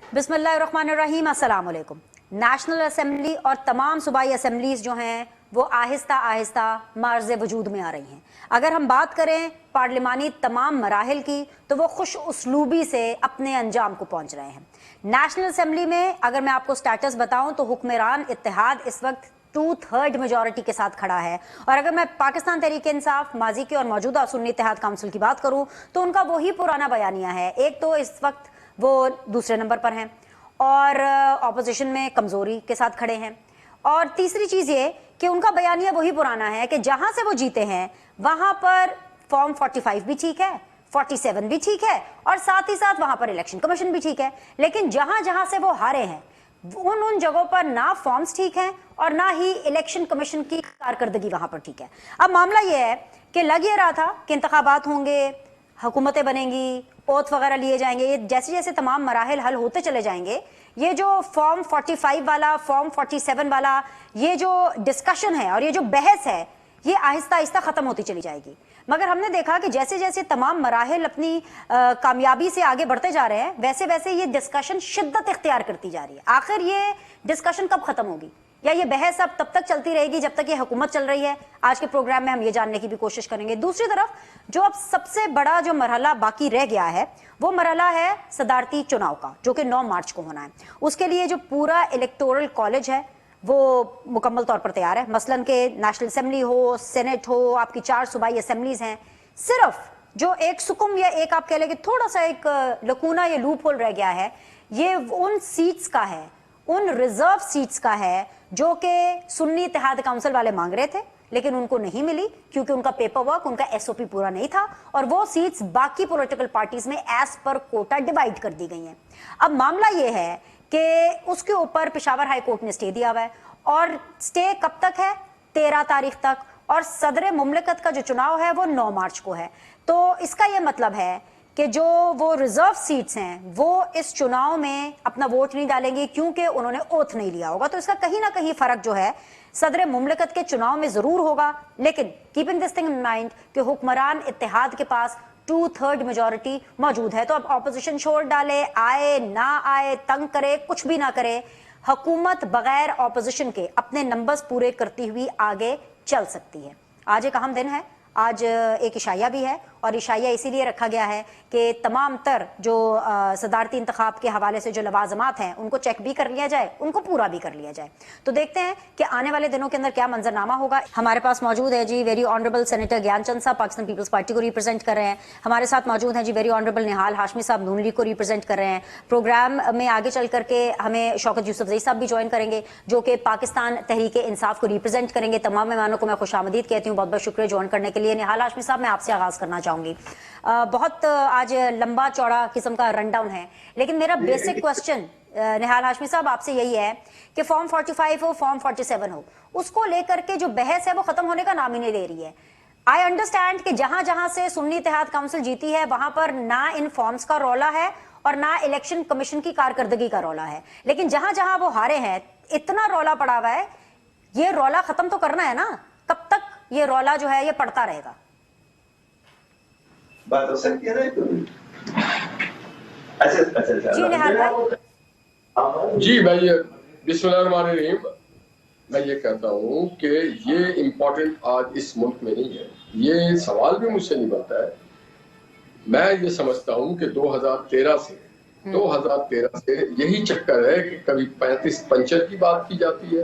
बिस्मिल्लाहिर्रहमानिर्रहीम, अस्सलाम वालेकुम। नेशनल असेंबली और तमाम सूबाई असेंबलीज जो हैं वो आहिस्ता आहिस्ता मार्ज़ वजूद में आ रही हैं। अगर हम बात करें पार्लिमानी तमाम मराहिल की तो वो खुश उसलूबी से अपने अंजाम को पहुंच रहे हैं। नेशनल असेंबली में अगर मैं आपको स्टेटस बताऊं तो हुक्मरान इत्तेहाद इस वक्त 2/3 मेजॉरिटी के साथ खड़ा है। और अगर मैं पाकिस्तान तहरीक इंसाफ माजी के और मौजूदा सुन्नी इत्तेहाद काउंसिल की बात करूं तो उनका वही पुराना बयानिया है। एक तो इस वक्त वो दूसरे नंबर पर हैं और ऑपोजिशन में कमजोरी के साथ खड़े हैं। और तीसरी चीज ये कि उनका बयानिया वही पुराना है कि जहां से वो जीते हैं वहां पर फॉर्म 45 भी ठीक है, 47 भी ठीक है और साथ ही साथ वहां पर इलेक्शन कमीशन भी ठीक है। लेकिन जहां जहां से वो हारे हैं उन जगहों पर ना फॉर्म्स ठीक हैं और ना ही इलेक्शन कमीशन की कारकर्दगी वहां पर ठीक है। अब मामला यह है कि लग ये रहा था कि इंतखाबात होंगे, हुकूमतें बनेंगी, ओथ वगैरह लिए जाएंगे, ये जैसे जैसे तमाम मराहल हल होते चले जाएंगे ये जो फॉर्म 45 वाला, फॉर्म 47 वाला ये जो डिस्कशन है और ये जो बहस है ये आहिस्ता आहिस्ता खत्म होती चली जाएगी। मगर हमने देखा कि जैसे जैसे तमाम मराहल अपनी कामयाबी से आगे बढ़ते जा रहे हैं वैसे वैसे ये डिस्कशन शिद्दत इख्तियार करती जा रही है। आखिर ये डिस्कशन कब खत्म होगी या ये बहस अब तब तक चलती रहेगी जब तक ये हुकूमत चल रही है? आज के प्रोग्राम में हम ये जानने की भी कोशिश करेंगे। दूसरी तरफ जो अब सबसे बड़ा जो मरहला बाकी रह गया है वो मरहला है सदारती चुनाव का, जो कि 9 मार्च को होना है। उसके लिए जो पूरा इलेक्टोरल कॉलेज है वो मुकम्मल तौर पर तैयार है। मसलन के नेशनल असेंबली हो, सेनेट हो, आपकी 4 सूबाई असेंबलीज हैं। सिर्फ जो एक सुकुम या एक आप कह लें कि थोड़ा सा एक लकूना या लूप होल रह गया है ये उन सीट्स का है, उन रिजर्व सीट्स का है जो कि सुन्नी इत्तेहाद काउंसिल वाले मांग रहे थे लेकिन उनको नहीं मिली क्योंकि उनका पेपर वर्क, उनका एसओपी पूरा नहीं था और वो सीट्स बाकी पॉलिटिकल पार्टीज में एज पर कोटा डिवाइड कर दी गई हैं। अब मामला ये है कि उसके ऊपर पेशावर हाई कोर्ट ने स्टे दिया हुआ है और स्टे कब तक है? 13 तारीख तक। और सदर मुमलिकत का जो चुनाव है वो 9 मार्च को है। तो इसका यह मतलब है कि जो वो रिजर्व सीट्स हैं वो इस चुनाव में अपना वोट नहीं डालेंगे क्योंकि उन्होंने ओथ नहीं लिया होगा। तो इसका कहीं ना कहीं फर्क जो है सदर मुमलिकत के चुनाव में जरूर होगा। लेकिन keeping this thing in mind कि हुक्मरान इत्तेहाद के पास 2/3 मेजॉरिटी मौजूद है। तो अब ऑपोजिशन छोड़ डाले, आए ना आए, तंग करे, कुछ भी ना करे, हुकूमत बगैर ऑपोजिशन के अपने नंबर्स पूरे करती हुई आगे चल सकती है। आज एक अहम दिन है, आज एक इशाया भी है और इशाया इसीलिए रखा गया है कि तमाम तर जो सदारती इंतखाब के हवाले से जो लवाजमात हैं उनको चेक भी कर लिया जाए, उनको पूरा भी कर लिया जाए। तो देखते हैं कि आने वाले दिनों के अंदर क्या मंजरनामा होगा। हमारे पास मौजूद है जी वेरी ऑनरेबल सेनेटर ज्ञानचंद साहब, पाकिस्तान पीपल्स पार्टी को रिप्रेजेंट कर रहे हैं। हमारे साथ मौजूद हैं जी वेरी ऑनरेबल निहाल हाशमी साहब, नून लीग को रिप्रेजेंट कर रहे हैं। प्रोग्राम में आगे चल करके हमें शौकत यूसुफजई साहब भी ज्वाइन करेंगे जो कि पाकिस्तान तहरीक इंसाफ को रिप्रेजेंट करेंगे। तमाम मेहमानों को मैं खुशामदीद कहती हूँ, बहुत बहुत शुक्रिया ज्वाइन करने के लिए। निहाल हाशमी साहब, मैं आपसे आगाज करना चाहूंगी। बहुत आज लंबा चौड़ा किस्म का रन डाउन है लेकिन मेरा बेसिक क्वेश्चन निहाल हाशमी साहब आपसे यही है कि फॉर्म 45 हो, फॉर्म 47 हो, उसको लेकर के जो बहस है वो खत्म होने का नाम ही नहीं ले रही है। आई अंडरस्टैंड कि जहां जहां से सुन्नी इत्तेहाद काउंसिल जीती है वहां पर ना इन फॉर्म्स का रौला है और ना इलेक्शन कमीशन की कारकर्दगी का रौला है, लेकिन जहां जहां वो हारे हैं इतना रौला पड़ा हुआ है। ये रौला खत्म तो करना है ना, कब तक ये रौला जो है ये पड़ता रहेगा? बात हो सकती है ना। अच्छा जी निहाल भाई। जी मैं ये बिस्मिल्लाहिर्रहमानिर्रहीम, मैं ये कहता हूँ कि ये इम्पोर्टेंट आज इस मुल्क में नहीं है। ये सवाल भी मुझसे नहीं बनता है। मैं ये समझता हूँ कि 2013 से यही चक्कर है कि कभी 35 पंचर की बात की जाती है,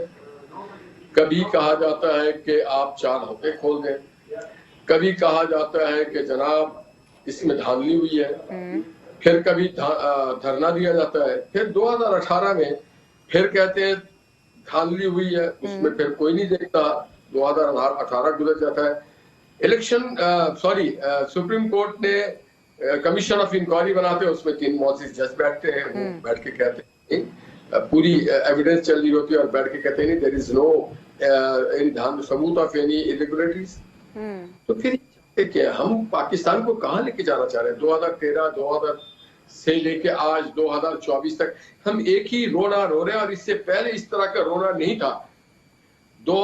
कभी कहा जाता है कि आप 4 हफ्ते खोल दें, कभी कहा जाता है कि जनाब इसमें धांधली हुई है, फिर कभी धरना दिया जाता है, फिर 2018 में फिर कहते हैं धांधली हुई है, उसमें फिर कोई नहीं देखता, 2018 गुजर जाता है। इलेक्शन सुप्रीम कोर्ट ने कमीशन ऑफ इंक्वायरी बनाते हैं, उसमें 3 मुअज़्ज़िज़ जज बैठते हैं, वो बैठ के कहते हैं पूरी एविडेंस चल रही होती है और बैठ के कहते हैं देयर इज नो एनी सबूत ऑफ एनी इरेगुलरिटीज। तो फिर देखिए हम पाकिस्तान को कहाँ लेके जाना चाह रहे हैं? 2013 से लेके आज 2024 तक हम एक ही रोना रो रहे हैं और इससे पहले इस तरह का रोना नहीं था। दो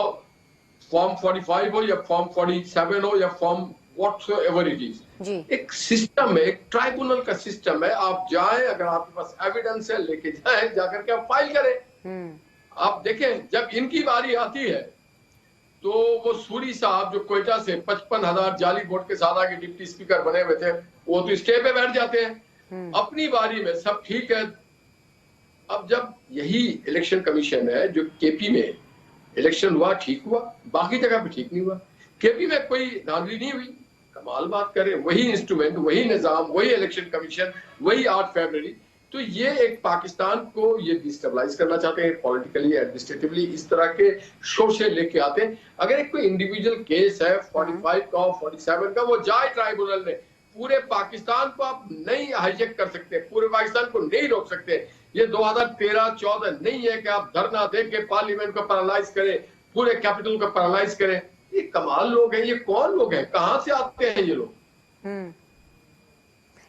फॉर्म 45 हो या फॉर्म 47 हो या फॉर्म whatsoever it is. जी एक सिस्टम है, एक ट्राइब्यूनल का सिस्टम है। आप जाएं, अगर आपके पास एविडेंस है लेके जाएं, जाकर के आप फाइल करें। आप देखें, जब इनकी बारी आती है तो वो सूरी साहब जो कोयटा से 55,000 जाली वोट के साथ आके डिप्टी स्पीकर बने हुए थे, वो तो स्टे पे बैठ जाते हैं। अपनी बारी में सब ठीक है। अब जब यही इलेक्शन कमीशन है जो केपी में इलेक्शन हुआ, ठीक हुआ, बाकी जगह पे ठीक नहीं हुआ। केपी में कोई धांधली नहीं हुई। कमाल बात करें, वही इंस्ट्रूमेंट, वही निजाम, वही इलेक्शन कमीशन, वही 8 फरवरी। तो ये एक पाकिस्तान को ये डिस्टेबलाइज करना चाहते हैं पॉलिटिकली, एडमिनिस्ट्रेटिवली, इस तरह के शो से लेके आते हैं। अगर एक कोई इंडिविजुअल केस है 45 का, 47 का, वो जाए ट्राइब्यूनल में। पूरे पाकिस्तान को आप नहीं हाईजेक कर सकते, पूरे पाकिस्तान को नहीं रोक सकते। ये 2013-14 नहीं है कि आप धरना दे के पार्लियामेंट को पैरालाइज करें, पूरे कैपिटल को पैरालाइज करें। ये कमाल लोग हैं। ये कौन लोग हैं, कहां से आते हैं ये लोग?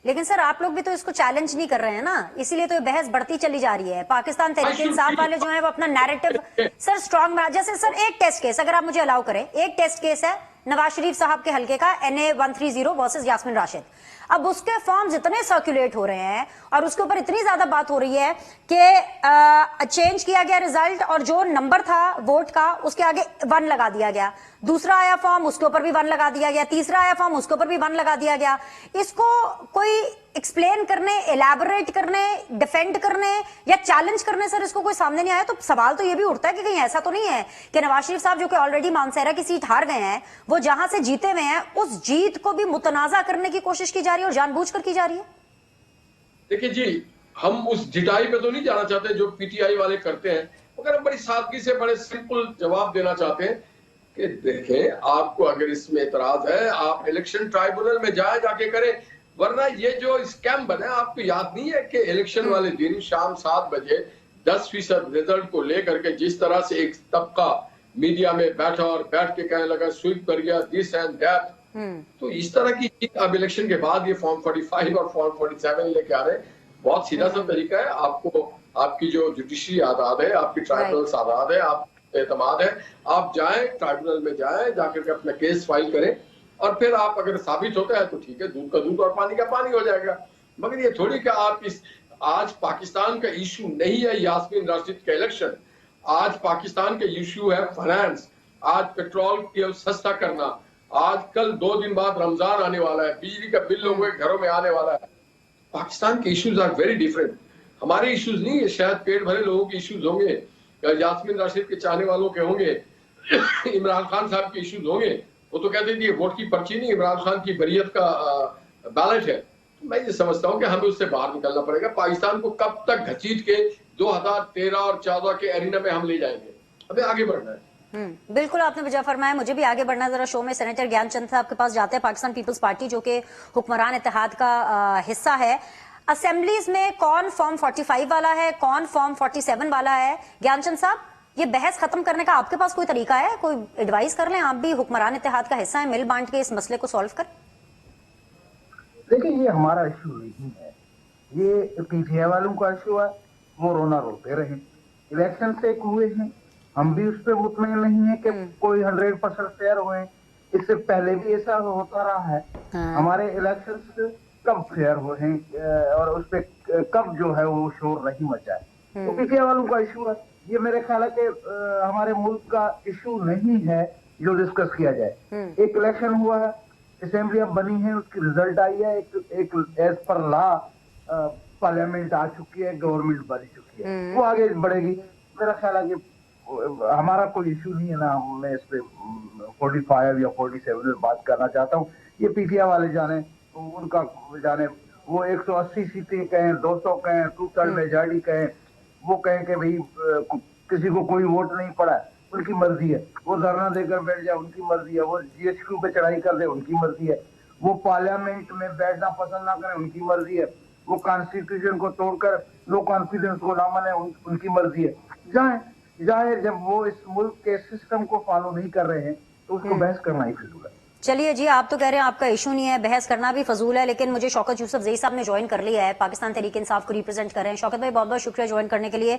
लेकिन सर आप लोग भी तो इसको चैलेंज नहीं कर रहे हैं ना, इसीलिए तो ये बहस बढ़ती चली जा रही है। पाकिस्तान तहरीक इंसाफ वाले जो है वो अपना नैरेटिव सर स्ट्रॉन्ग बना, जैसे सर एक टेस्ट केस अगर आप मुझे अलाउ करें, एक टेस्ट केस है नवाज शरीफ साहब के हलके का NA 130 वर्सेस यास्मीन राशिद। अब उसके फॉर्म्स इतने सर्कुलेट हो रहे हैं और उसके ऊपर इतनी ज्यादा बात हो रही है कि चेंज किया गया रिजल्ट और जो नंबर था वोट का उसके आगे 1 लगा दिया गया। दूसरा आया फॉर्म, उसके ऊपर भी 1 लगा दिया गया। तीसरा आया फॉर्म, उसके ऊपर भी 1 लगा दिया गया। इसको कोई एक्सप्लेन करने, एलैबोरेट करने, डिफेंड करने या चैलेंज करने सर इसको कोई सामने नहीं आया। तो सवाल तो ये भी उठता है कि कहीं ऐसा तो नहीं है कि नवाज शरीफ साहब जो कि ऑलरेडी मानसेरा की सीट हार गए हैं, वो जहां से जीते हुए हैं उस जीत को भी मुतनाजा करने की कोशिश की जा रही है और जानबूझकर की जा रही है। देखिए जी, हम उस जिटाई पे तो नहीं जाना चाहते जो पीटीआई वाले करते हैं, मगर हम बड़ी सादगी से बड़े सिंपल जवाब देना चाहते हैं कि देखें, आपको अगर इसमें एतराज है आप इलेक्शन ट्राइब्यूनल में जाके करें, वरना ये जो स्कैम बना है, आपको याद नहीं है कि इलेक्शन वाले दिन शाम 7 बजे 10% रिजल्ट को लेकर के जिस तरह से एक तबका मीडिया में बैठा और बैठ के कहने लगा स्वीप कर गया, दिस एंड दैट। तो इस तरह की चीज अब इलेक्शन के बाद ये फॉर्म 45 और फॉर्म 47 लेके आ रहे हैं। बहुत सीधा सा तरीका है। आपको आपकी जो जुडिशरी आजाद है, आपकी ट्राइब्यूनल आजाद है, आप एतमाद है, आप जाएं ट्राइब्यूनल में जाएं, जाकर के अपना केस फाइल करें और फिर आप अगर साबित होता है तो ठीक है, दूध का दूध और पानी का पानी हो जाएगा। मगर ये थोड़ी कि आप इस आज पाकिस्तान का इशू नहीं है यास्मीन राशिद का इलेक्शन, आज पाकिस्तान का इशू है फाइनेंस, आज पेट्रोल की सस्ता करना, आज कल 2 दिन बाद रमजान आने वाला है, बिजली का बिल लोगों के घरों में आने वाला है। पाकिस्तान के इश्यूज आर वेरी डिफरेंट। हमारे इश्यूज नहीं है, शायद पेट भरे लोगों के इश्यूज होंगे या यास्मीन राशिद के चाहने वालों के होंगे, इमरान खान साहब के इश्यूज होंगे। वो तो कहते थे वोट की पर्ची नहीं, इमरान खान की बरियत का बैलेट है। तो मैं ये समझता हूँ कि हमें उससे बाहर निकलना पड़ेगा। पाकिस्तान को कब तक घसीट के 2013 और 14 के एरिना में हम ले जाएंगे? हमें आगे बढ़ना है। बिल्कुल आपने वजह फरमाया, मुझे भी आगे बढ़ना जरा शो में सेनेटर ज्ञानचंद साहब के पास जाते हैं। पाकिस्तान पीपल्स पार्टी जो कि हुक्मरान इत्तेहाद का हिस्सा है, असेंबलीज में कौन फॉर्म 45 वाला है, कौन फॉर्म 47 वाला है? ज्ञानचंद साहब, ये बहस खत्म करने का आपके पास कोई तरीका है? कोई एडवाइस कर लें, आप भी हुक्मरान इत्तेहाद का हिस्सा है, मिल बांट के इस मसले को सॉल्व कर। देखिए, ये हमारा इशू नहीं है, ये पीटीआई वालों का इशू है। वो रोना रोते रहे, इलेक्शन से हुए हैं, हम भी उस पर मुतमईन नहीं है कि कोई 100% फेयर हुए। इससे पहले भी ऐसा होता रहा है। हमारे इलेक्शन कब फेयर हुए हैं और उस पर कब जो है वो शोर नहीं मचा है। तो पीटीआई वालों का इशू है। ये मेरे ख्याल है कि हमारे मुल्क का इशू नहीं है जो डिस्कस किया जाए। एक इलेक्शन हुआ है, असेंबली अब बनी है, उसकी रिजल्ट आई है, एक एज पर लॉ पार्लियामेंट आ चुकी है, गवर्नमेंट बन चुकी है, वो आगे बढ़ेगी। मेरा ख्याल है कि हमारा कोई इशू नहीं है ना। मैं इस पे 45 या 47 में बात करना चाहता हूँ। ये पीटीआई वाले जाने, उनका जाने, वो 180 सीटें कहें, 200 कहें, 2/3 मेजॉरिटी कहें, वो कहें कि भाई किसी को कोई वोट नहीं पड़ा, उनकी मर्जी है। वो धरना देकर बैठ जाए, उनकी मर्जी है। वो जीएचक्यू पे चढ़ाई कर दे, उनकी मर्जी है। वो पार्लियामेंट में बैठना पसंद ना करें, उनकी मर्जी है। वो कॉन्स्टिट्यूशन को तोड़कर नो कॉन्फिडेंस को ना माने, उनकी मर्जी है। जाए जब वो इस मुल्क के सिस्टम को फॉलो नहीं कर रहे हैं तो उसको बहस करना ही फिजूल है। चलिए जी, आप तो कह रहे हैं आपका इशू नहीं है, बहस करना भी फजूल है, लेकिन मुझे शौकत यूसुफ ज़ई साहब ने ज्वाइन कर लिया है, पाकिस्तान तहरीक इंसाफ को रिप्रेजेंट कर रहे हैं। शौकत भाई बहुत बहुत शुक्रिया ज्वाइन करने के लिए।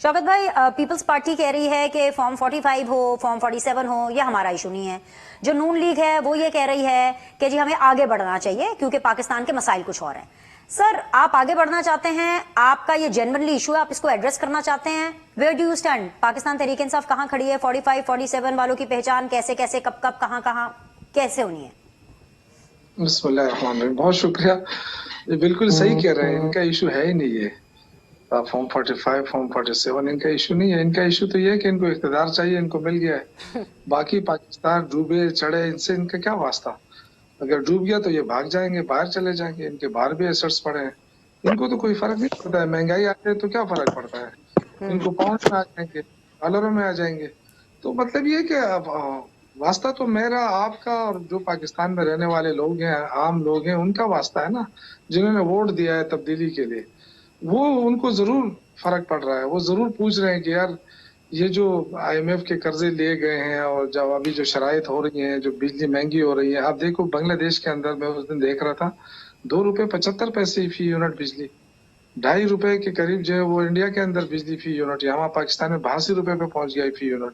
शौकत भाई, पीपल्स पार्टी कह रही है कि फॉर्म 45 हो, फॉर्म 47 हो, यह हमारा इशू नहीं है। जो नून लीग है वो ये कह रही है कि जी हमें आगे बढ़ना चाहिए क्योंकि पाकिस्तान के मसाइल कुछ और हैं। सर, आप आगे बढ़ना चाहते हैं, आपका ये जेन्युइनली इशू है, आप इसको एड्रेस करना चाहते हैं। Where do you stand? Pakistan Tehreek Insaf कहाँ खड़ी है? 45, 47 वालों की पहचान कैसे कैसे, कब कब, कहाँ कहाँ, कैसे होनी है? बिस्मिल्लाहिर्रहमानिर्रहीम। बहुत शुक्रिया। ये बिल्कुल सही कह रहे हैं, इनका इशू है ही नहीं ये फॉर्म 45, फॉर्म 47 इनका इशू नहीं है। इनका इशू तो ये है कि इनको इख्तियार चाहिए, इनको मिल गया है। बाकी पाकिस्तान डूबे चढ़े इनसे इनका क्या वास्ता। अगर डूब गया तो ये भाग जाएंगे, बाहर चले जाएंगे, इनके बाहर भी एसेट्स पड़े हैं, इनको तो कोई फर्क नहीं पड़ता है। महंगाई आती है तो क्या फर्क पड़ता है, इनको पाउंड में आ जाएंगे, डॉलरों में आ जाएंगे। तो मतलब ये कि वास्ता तो मेरा, आपका और जो पाकिस्तान में रहने वाले लोग हैं, आम लोग हैं, उनका वास्ता है ना, जिन्होंने वोट दिया है तब्दीली के लिए। वो उनको जरूर फर्क पड़ रहा है, वो जरूर पूछ रहे हैं कि यार ये जो IMF के कर्जे लिए गए हैं और जब अभी जो शराइत हो रही हैं, जो बिजली महंगी हो रही है। आप देखो बांग्लादेश के अंदर, मैं उस दिन देख रहा था, 2 रुपए 75 पैसे फी यूनिट बिजली, 2.5 रुपए के करीब जो है वो इंडिया के अंदर बिजली फी यूनिट, यहाँ पाकिस्तान में 82 रुपए पे पहुंच गया फी यूनिट।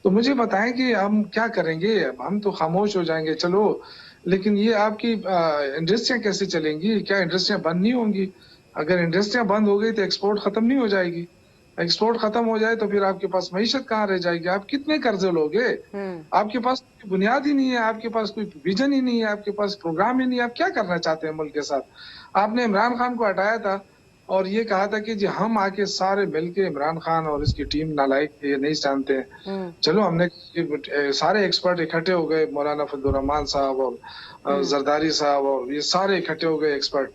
तो मुझे बताएं कि हम क्या करेंगे। हम तो खामोश हो जाएंगे चलो, लेकिन ये आपकी इंडस्ट्रियां कैसे चलेंगी? क्या इंडस्ट्रियां बंद नहीं होंगी? अगर इंडस्ट्रियां बंद हो गई तो एक्सपोर्ट खत्म नहीं हो जाएगी। एक्सपोर्ट खत्म हो जाए तो फिर आपके पास मईशत कहाँ रह जाएगी? आप कितने कर्जे लोगे? आपके पास कोई बुनियाद ही नहीं है, आपके पास कोई विजन ही नहीं है, आपके पास प्रोग्राम ही नहीं है। आप क्या करना चाहते हैं मुल्क के साथ? आपने इमरान खान को हटाया था और ये कहा था कि जी हम आके सारे मिलके इमरान खान और इसकी टीम नालायक, ये नहीं जानते हैं। चलो, हमने सारे एक्सपर्ट इकट्ठे हो गए, मौलाना फजलुर रहमान साहब और जरदारी साहब और ये सारे इकट्ठे हो गए एक्सपर्ट,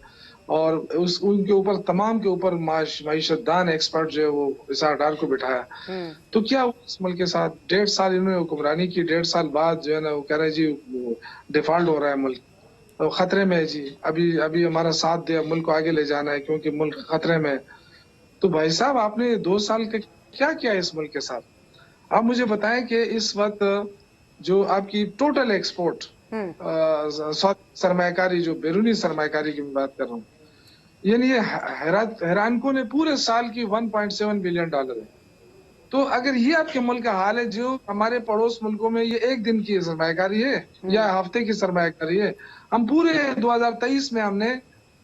और उनके ऊपर तमाम के ऊपर माइशतदान एक्सपर्ट जो है वो इसार डार को बिठाया। तो क्या इस मुल्क के साथ 1.5 साल इन्होंने हुक्मरानी की, 1.5 साल बाद जो है ना वो कह रहे हैं जी डिफॉल्ट हो रहा है मुल्क, तो खतरे में है जी, अभी हमारा साथ दे, मुल्क को आगे ले जाना है क्योंकि मुल्क खतरे में है। तो भाई साहब, आपने 2 साल के क्या किया इस मुल्क के साथ? आप मुझे बताएं कि इस वक्त जो आपकी टोटल एक्सपोर्ट सरमायाकारी, जो बैरूनी सरमायाकारी की बात कर रहा हूँ, यानी ये हैरानकुन ने पूरे साल की 1.7 बिलियन डॉलर है। तो अगर ये आपके मुल्क का हाल है, जो हमारे पड़ोस मुल्कों में ये एक दिन की सरमायाकारी है या हफ्ते की सरमायाकारी है, हम पूरे 2023 में हमने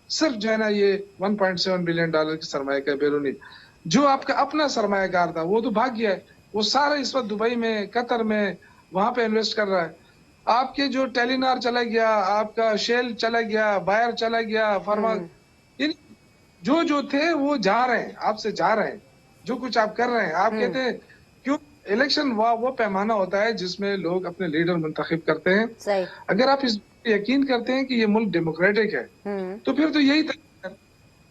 सिर्फ जो है ना ये 1.7 बिलियन डॉलर की सरमायाकारी बैरूनी, जो आपका अपना सरमायाकार था वो तो भाग गया है। वो सारा इस वक्त दुबई में, कतर में, वहां पे इन्वेस्ट कर रहा है। आपके जो टेलीनार चला गया, आपका शेल चला गया, बायर चला गया, फर्मा, जो थे वो जा रहे हैं, आपसे जा रहे हैं। जो कुछ आप कर रहे हैं, आप कहते हैं क्यों? इलेक्शन वो पैमाना होता है जिसमें लोग अपने लीडर मुंतखब करते हैं। सही। अगर आप इस यकीन करते हैं कि ये मुल्क डेमोक्रेटिक है, तो फिर तो यही था।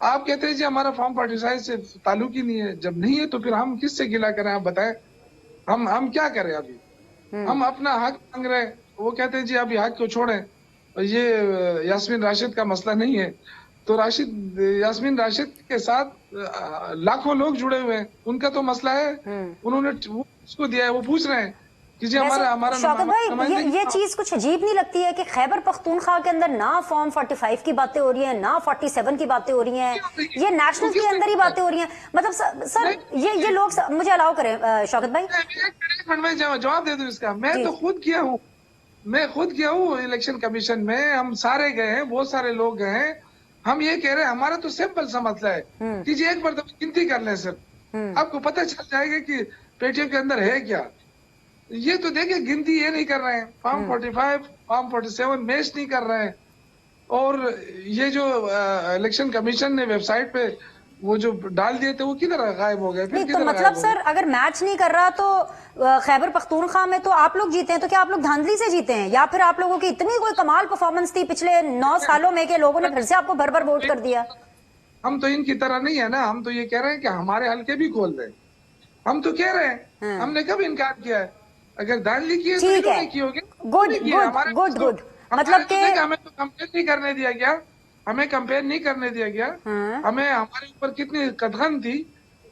आप कहते हैं जी हमारा फॉर्म 45 से ताल्लुक ही नहीं है। जब नहीं है तो फिर हम किससे गिला करें? आप बताएं, हम क्या करें? अभी हम अपना हक मांग रहे हैं, वो कहते हैं जी अभी हक को छोड़ें, ये यास्मीन राशिद का मसला नहीं है। तो यास्मीन राशिद के साथ लाखों लोग जुड़े हुए हैं, उनका तो मसला है, उन्होंने उसको दिया है, वो पूछ रहे हैं कि जी हमारा शौकत भाई, ये चीज कुछ अजीब नहीं लगती है कि खैबर पख्तूनख्वा के अंदर ना फॉर्म 45 की बातें हो रही हैं, ना 47 की बातें हो रही हैं, ये नेशनल के अंदर ही बातें हो रही हैं। मतलब सर ये लोग मुझे अलाउ करें शौकत भाई, एक मिनट में जवाब दे दूं इसका। मैं तो खुद गया हूँ इलेक्शन कमीशन में, हम सारे गए हैं, बहुत सारे लोग गए हैं। हम ये कह रहे हैं हमारा तो सिंपल सा मसला है कि जी एक बार तो गिनती कर लें सर, आपको पता चल जाएगा कि पेटीएम के अंदर है क्या। ये तो देखिए, गिनती ये नहीं कर रहे हैं, फॉर्म 45, फॉर्म 47 मैच नहीं कर रहे हैं। और ये जो इलेक्शन कमीशन ने वेबसाइट पे वो जो डाल दिए थे वो किधर गायब हो गए? नहीं, तो मतलब सर अगर मैच नहीं कर रहा तो खैबर पख्तूनख्वा में तो आप लोग जीते हैं, तो क्या आप लोग धांधली से जीते हैं या फिर आप लोगों की इतनी कोई कमाल परफॉर्मेंस थी पिछले 9 सालों में कि लोगों ने फिर से आपको भर वोट कर दिया? हम तो इनकी तरह नहीं है ना, हम तो ये कह रहे हैं कि हमारे हल्के भी खोल दें। हम तो कह रहे हैं, हमने कब इनकार किया है? अगर धांधली की है तो नहीं की होगी। गुड मतलब कि हमें तो कंपेयर नहीं करने दिया गया, हमें कंपेयर नहीं करने दिया गया। हमें हमारे ऊपर कितनी कदगन थी,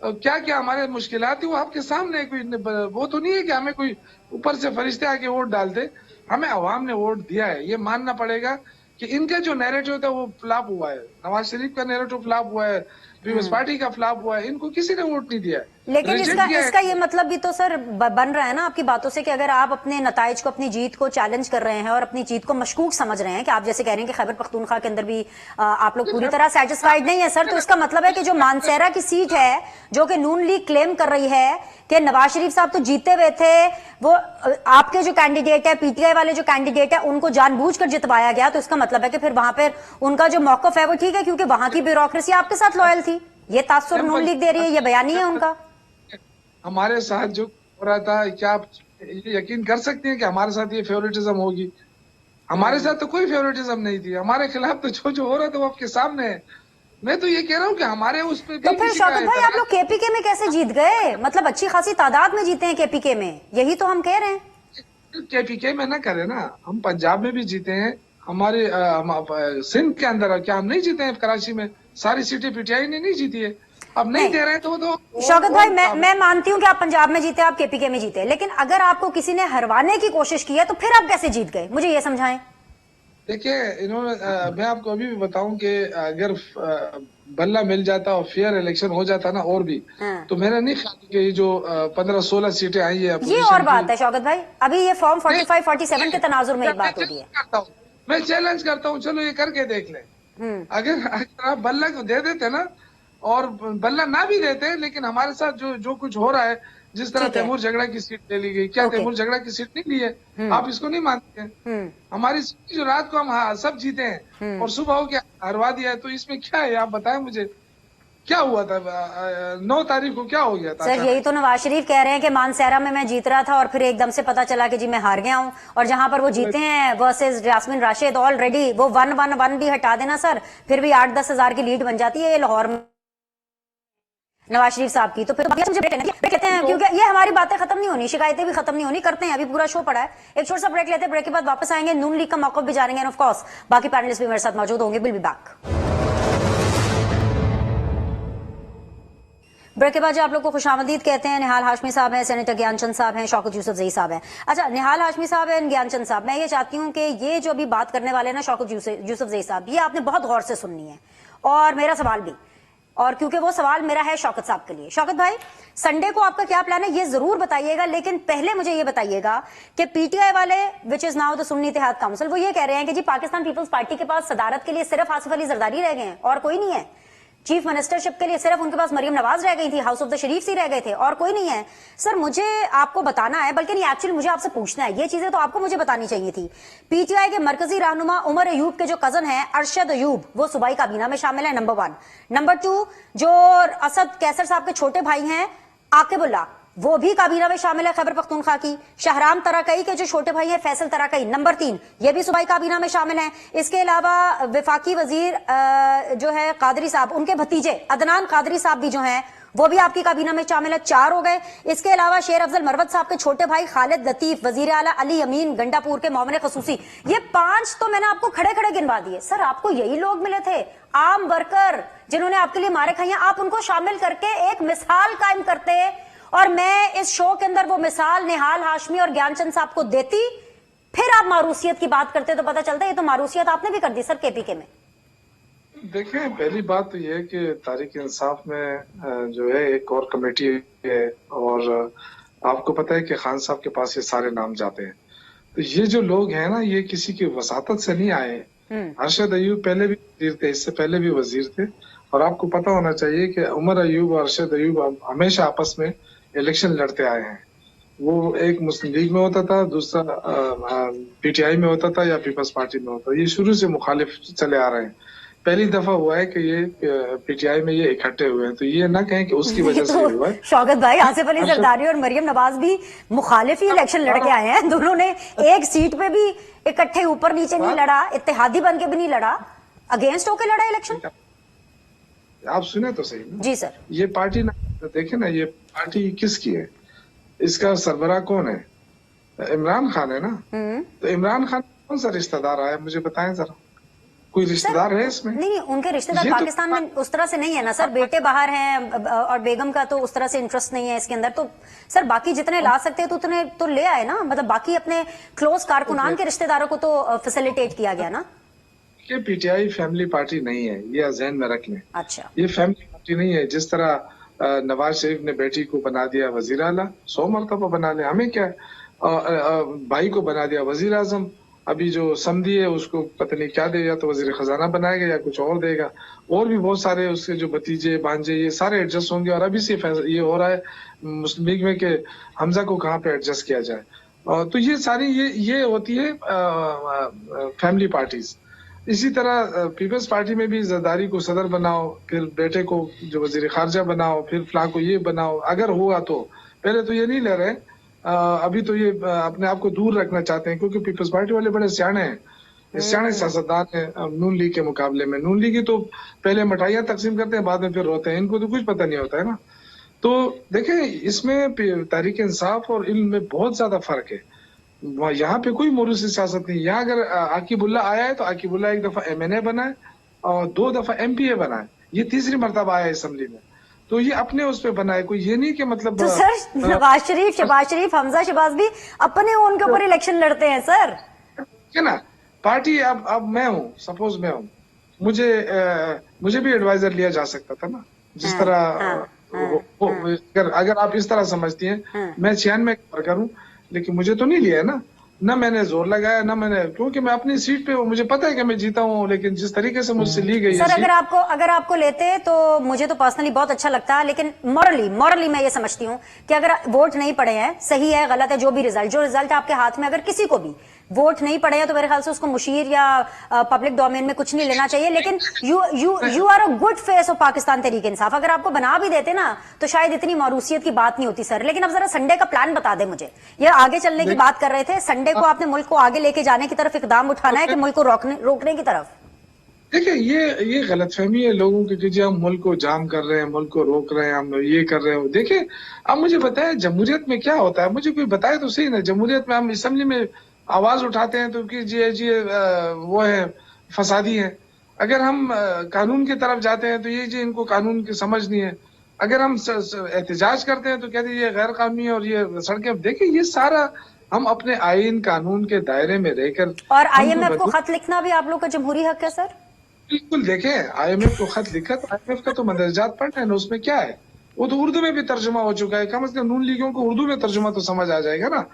क्या क्या हमारे मुश्किलात थी, वो आपके सामने। कोई वो तो नहीं है कि हमें कोई ऊपर से फरिश्ते आके वोट डालते। हमें अवाम ने वोट दिया है, ये मानना पड़ेगा कि इनका जो नैरेटिव था वो फ्लॉप हुआ है। नवाज शरीफ का नैरेटिव फ्लॉप हुआ है, पीपल्स पार्टी का फ्लॉप हुआ है, इनको किसी ने वोट नहीं दिया है। लेकिन Reject इसका किया है। इसका ये मतलब भी तो सर बन रहा है ना आपकी बातों से कि अगर आप अपने नताइज को, अपनी जीत को चैलेंज कर रहे हैं और अपनी जीत को मशकूक समझ रहे हैं, कि आप जैसे कह रहे हैं कि खैबर पख्तूनख्वा के अंदर भी आप लोग पूरी तरह सेटिस्फाइड नहीं है सर, तो इसका मतलब है कि जो मानसेरा की सीट है जो कि नून लीग क्लेम कर रही है कि नवाज शरीफ साहब तो जीते हुए थे, वो आपके जो कैंडिडेट है, पीटीआई वाले जो कैंडिडेट है, उनको जानबूझकर जितवाया गया, तो इसका मतलब है कि फिर वहां पर उनका जो मौकफ है वो ठीक है, क्योंकि वहां की ब्यूरोक्रेसी आपके साथ लॉयल थी। ये तासुर नून लीग दे रही है, ये बयानी है उनका। हमारे साथ जो हो रहा था, क्या आप ये यकीन कर सकते हैं कि हमारे साथ ये फेवरेटिज्म होगी? हमारे साथ तो कोई फेवरेटिज्म नहीं थी, हमारे खिलाफ तो जो हो रहा था वो आपके सामने है। मैं तो ये कह रहा हूँ कि हमारे उस पे तो फिर शौकत भाई आप लोग केपीके में कैसे जीत गए? मतलब अच्छी खासी तादाद में जीते हैं केपीके में, यही तो हम कह रहे हैं। केपीके में ना करे ना, हम पंजाब में भी जीते हैं, हमारे सिंध के अंदर क्या हम नहीं जीते हैं? कराची में सारी सीटें पीटीआई ने नहीं जीती है। अब नहीं दे रहे हैं तो शौकत भाई मैं मानती हूँ कि आप पंजाब में जीते, आप केपीके में जीते, लेकिन अगर आपको किसी ने हरवाने की कोशिश की है तो फिर आप कैसे जीत गए? मुझे ये समझाएं। देखिए इन्होंने मैं आपको अभी भी बताऊं कि अगर बल्ला मिल जाता और फेयर इलेक्शन हो जाता ना और भी, तो मेरा नहीं ख्याल कि ये जो 15-16 सीटें आई है ये और बात है शौकत भाई, अभी ये फॉर्म 45-47 के तनाजुर में एक बात होती है। मैं चैलेंज करता हूँ, चलो ये करके देख लें। अगर आप बल्ला को दे देते ना, और बल्ला ना भी देते, लेकिन हमारे साथ जो कुछ हो रहा है, जिस तरह तैमूर झगड़ा की सीट ले ली गई, क्या तैमूर झगड़ा की सीट नहीं ली है? आप इसको नहीं मानते हैं? हमारी सीट जो रात को हम सब जीते हैं और सुबह हो के हरवा दिया है, तो इसमें क्या है? आप बताएं मुझे, क्या हुआ था 9 तारीख को, क्या हो गया था? सर यही तो नवाज शरीफ कह रहे हैं कि मानसेरा में मैं जीत रहा था और फिर एकदम से पता चला कि जी मैं हार गया हूं, और जहां पर वो जीते हैं वर्सेस जासमिन राशिद, ऑलरेडी वो 1-1-1 भी हटा देना सर, फिर भी 8-10 हजार की लीड बन जाती है ये लाहौर में नवाज शरीफ साहब की। तो फिर मुझे ब्रेक लेते हैं, क्योंकि ये हमारी बातें खत्म नहीं होनी, शिकायतें भी खत्म नहीं होनी, करते हैं, अभी पूरा शो पड़ा है। एक छोटा सा ब्रेक लेते हैं, ब्रेक के बाद वापस आएंगे, नून लीग का मौक़िफ़ भी जानेंगे, ऑफ कोर्स बाकी पैनलिस्ट भी मेरे साथ मौजूद होंगे। Will be back. ब्रेक के बाद जो आप लोग को खुशामदीद कहते हैं, निहाल हाशमी साहब हैं, सेनेटर ज्ञानचंद साहब हैं, शौकत यूसुफजई साहब हैं। अच्छा, निहाल हाशमी साहब हैं, ज्ञानचंद साहब, मैं ये चाहती हूँ कि ये जो अभी बात करने वाले ना शौकत यूसुफजई साहब, ये आपने बहुत गौर से सुननी है, और मेरा सवाल भी, और क्योंकि वो सवाल मेरा है शौकत साहब के लिए। शौकत भाई, संडे को आपका क्या प्लान है ये जरूर बताइएगा, लेकिन पहले मुझे ये बताइएगा कि पीटीआई वाले, which is now the Sunni Ittehad council, वो ये कह रहे हैं कि जी पाकिस्तान पीपल्स पार्टी के पास सदारत के लिए सिर्फ आसिफ अली जरदारी रह गए हैं और कोई नहीं है। चीफ मिनिस्टरशिप के लिए सिर्फ उनके पास मरियम नवाज रह गई थी, हाउस ऑफ द शरीफ ही रह गए थे, और कोई नहीं है। सर मुझे आपको बताना है, बल्कि नहीं एक्चुअली मुझे आपसे पूछना है, ये चीजें तो आपको मुझे बतानी चाहिए थी। पीटीआई के मरकजी रहनुमा उमर अयूब के जो कजन हैं अरशद अयूब, वो सूबाई काबीना में शामिल है, नंबर 1। नंबर 2, जो असद कैसर साहब के छोटे भाई हैं आकिबुल्ला, वो भी काबीना में शामिल है खैबर पख्तूनख्वा की। शहराम तराकई के जो छोटे भाई हैं फैसल तराकई, नंबर 3, ये भी सूबाई काबीना में शामिल हैं। इसके अलावा विफाकी वजीर जो है कादरी साहब, उनके भतीजे अदनान कादरी साहब भी जो हैं वो भी आपकी काबीना में शामिल है, 4 हो गए। इसके अलावा शेर अफजल मरवत साहब के छोटे भाई खालिद लतीफ, वजीर आला अली अमीन गंडापुर के मोमिन खसूसी, ये 5 तो मैंने आपको खड़े खड़े गिनवा दिए। सर आपको यही लोग मिले थे, आम वर्कर जिन्होंने आपके लिए मारे खाई, आप उनको शामिल करके एक मिसाल कायम करते, और मैं इस शो के अंदर वो मिसाल निहाल हाशमी और ज्ञानचंद साहब को देती, फिर आप मारूसियत की बात करते तो पता चलता है ये तो मारूसियत आपने भी कर दी सर केपीके में। देखिए पहली बात तो ये है कि तारीख इंसाफ में जो है एक और कमेटी है, और आपको पता है कि खान साहब के पास ये सारे नाम जाते हैं। तो ये जो लोग हैं ना, ये किसी की वसातत से नहीं आए हैं। अरशद अयूब पहले भी वजीर थे, इससे पहले भी वजीर थे, और आपको पता होना चाहिए कि उमर अयूब और अरशद अयूब हमेशा आपस में इलेक्शन लड़ते आए हैं। वो एक मुस्लिम लीग में होता था, दूसरा पीटीआई में होता था या पीपल्स पार्टी में होता था। ये शुरू से मुखालिफ चले आ रहे हैं। पहली दफा हुआ है कि ये पीटीआई में ये इकट्ठे हुए हैं, तो ये ना कहें कि उसकी वजह से हुआ है। शौकत भाई, आसिफ अली जरदारी और मरियम नवाज भी मुखालिफ ही इलेक्शन लड़के आए हैं, दोनों ने एक सीट पे भी इकट्ठे ऊपर नीचे नहीं लड़ा, इत्तेहादी बन के भी नहीं लड़ा, अगेंस्ट होके लड़ा इलेक्शन। आप सुने तो सही ना? जी सर। ये पार्टी ना, देखे ना, ये पार्टी किसकी है, इसका सरबराह कौन है? इमरान खान है ना। तो इमरान खान कौन सा रिश्तेदार आया, मुझे बताएं जरा। कोई रिश्तेदार है इसमें? नहीं, उनके रिश्तेदार ये तो- पाकिस्तान में उस तरह से नहीं है ना सर, बेटे बाहर हैं और बेगम का तो उस तरह से इंटरेस्ट नहीं है इसके अंदर, तो सर बाकी जितने ला सकते हैं तो उतने तो ले आए ना, मतलब बाकी अपने क्लोज कारकुनान के रिश्तेदारों को तो फैसिलिटेट किया गया ना। ये पीटीआई फैमिली पार्टी नहीं है, ये जहन में रख लें। अच्छा, ये फैमिली पार्टी नहीं है। जिस तरह नवाज शरीफ ने बेटी को बना दिया वजीर आला, 100 मरतबा बना ले, हमें क्या है। भाई को बना दिया वजीर आजम, अभी जो समधी है उसको पता नहीं क्या देगा, तो वजीर खजाना बनाएगा या कुछ और देगा। और भी बहुत सारे उसके जो भतीजे भांजे ये सारे एडजस्ट होंगे। और अभी से ये हो रहा है मुस्लिम लीग में कि हमजा को कहाँ पे एडजस्ट किया जाए। तो ये सारी ये होती है फैमिली पार्टीज। इसी तरह पीपल्स पार्टी में भी जरदारी को सदर बनाओ, फिर बेटे को जो वजीर खारजा बनाओ, फिर फलां को ये बनाओ। अगर हुआ तो पहले तो ये नहीं ले रहे, अभी तो ये अपने आप को दूर रखना चाहते हैं, क्योंकि पीपल्स पार्टी वाले बड़े सियाने हैं, सियाने सियासतदान हैं नून लीग के मुकाबले में। नून लीग तो पहले मिठाइयां तकसीम करते हैं, बाद में फिर रोते हैं, इनको तो कुछ पता नहीं होता है ना। तो देखें, इसमें तहरीक इंसाफ और इल्म में बहुत ज्यादा फर्क है। यहाँ पे कोई मोरूसी सियासत नहीं। यहाँ अगर आकिबुल्ला आया है तो आकिबुल्ला एक दफा MNA बना है और 2 दफा MPA बना है, ये तीसरी मरतबा आया है असेंबली में, तो ये अपने उस पे बना है। कोई ये नहीं कि मतलब तो सर नवाज शरीफ, शहबाज शरीफ, हमजा शहबाज भी अपने उनके ऊपर इलेक्शन लड़ते हैं सर, है ना। पार्टी अब मैं हूँ, सपोज मैं हूँ, मुझे भी एडवाइजर लिया जा सकता था ना, जिस तरह अगर आप इस तरह समझती हैं मैं 96 करूँ, लेकिन मुझे तो नहीं लिया है ना मैंने जोर लगाया, ना मैंने, क्योंकि मैं अपनी सीट पे हूँ, मुझे पता है कि मैं जीता हूँ, लेकिन जिस तरीके से मुझसे ली गई सर अगर आपको लेते तो मुझे तो पर्सनली बहुत अच्छा लगता है, लेकिन मॉरली मैं ये समझती हूँ कि अगर वोट नहीं पड़े हैं, सही है गलत है जो रिजल्ट है आपके हाथ में, अगर किसी को भी वोट नहीं पड़े हैं तो मेरे ख्याल से उसको मुशीर या पब्लिक डोमेन में कुछ नहीं लेना चाहिए। लेकिन you are a good face of Pakistan Tehreek Insaf, अगर आपको बना भी देते ना तो शायद इतनी मारूसियत की बात नहीं होती सर। लेकिन अब जरा संडे का प्लान बता दे मुझे, ये आगे चलने की बात कर रहे थे, संडे को आपने मुल्क को आगे लेके जाने की तरफ इकदाम उठाना है कि मुल्क को रोकने की तरफ? देखिए, ये गलतफहमी है लोगों की कि जी हम मुल्क को जाम कर रहे हैं, मुल्क को रोक रहे हैं, हम ये कर रहे हैं। देखिए, अब मुझे बताए जमहूरियत में क्या होता है, मुझे कोई बताए तो सही ना। जमहूरियत में हम असेंबली में आवाज उठाते हैं तो कि जी वो है फसादी है। अगर हम कानून की तरफ जाते हैं तो ये जी इनको कानून की समझ नहीं है। अगर हम एहतजाज करते हैं तो कहते हैं ये गैर कानूनी और ये सड़कें। देखिए, ये सारा हम अपने आईन कानून के दायरे में रहकर। और IMF को खत लिखना भी आप लोग का जमहूरी हक है सर? बिल्कुल, देखें IMF को खत लिखा तो IMF का तो मदरजात पढ़ना है ना, उसमें क्या है, वो तो उर्दू में भी तर्जुमा हो चुका है। कम से कम नून लीगियों को उर्दू में तर्जुमा तो समझ आ जाएगा ना।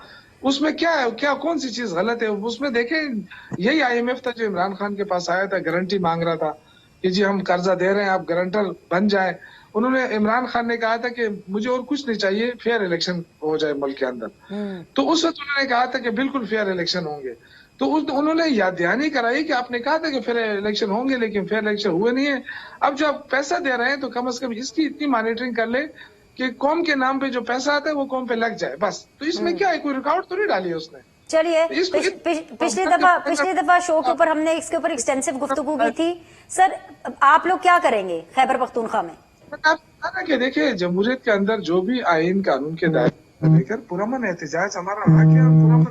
उसमें क्या है, क्या कौन सी चीज गलत है उसमें? देखें, यही IMF था जो इमरान खान के पास आया था, गारंटी मांग रहा था कि जी हम कर्जा दे रहे हैं, आप गारंटर बन जाए। उन्होंने, इमरान खान ने कहा था कि मुझे और कुछ नहीं चाहिए, फेयर इलेक्शन हो जाए मुल्क के अंदर। तो उस वक्त उन्होंने कहा था कि बिल्कुल फेयर इलेक्शन होंगे। तो उन्होंने याद दहानी कराई कि आपने कहा था कि फेयर इलेक्शन होंगे, लेकिन फेयर इलेक्शन हुए नहीं है। अब जो आप पैसा दे रहे हैं तो कम से कम इसकी इतनी मॉनिटरिंग कर ले कि कौम के नाम पे जो पैसा आता है वो कौम पे लग जाए, बस। तो इसमें क्या है, कोई रुकावट तो नहीं डाली है उसने। चलिए, पिछली दफा शो के ऊपर हमने इसके ऊपर एक्सटेंसिव गुफ्तगू की थी सर, आप लोग क्या करेंगे खैबर पख्तूनख्वा में? आप कि देखिए, जमहूरियत के अंदर जो भी आईन कानून के दायरे में लेकर पुरअमन एहतजाज हमारा हक है, हम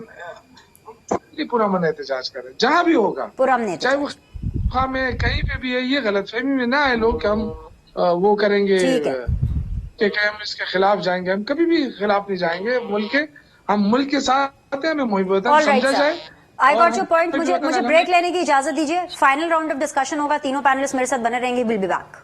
पुरअमन एहतजाज करें जहां भी होगा, चाहे वो खां में कहीं पे भी है। ये गलतफहमी में ना आए लोग कि हम वो करेंगे कि हम इसके खिलाफ जाएंगे। हम कभी भी खिलाफ नहीं जाएंगे मुल्क के, हम मुल्क के साथ हैं, हमें मुहिब्बतन समझा जाए। I got your point. मुझे ब्रेक लेने की इजाजत दीजिए, फाइनल राउंड ऑफ डिस्कशन होगा, तीनों पैनलिस्ट मेरे साथ बने रहेंगे, विल बी बैक।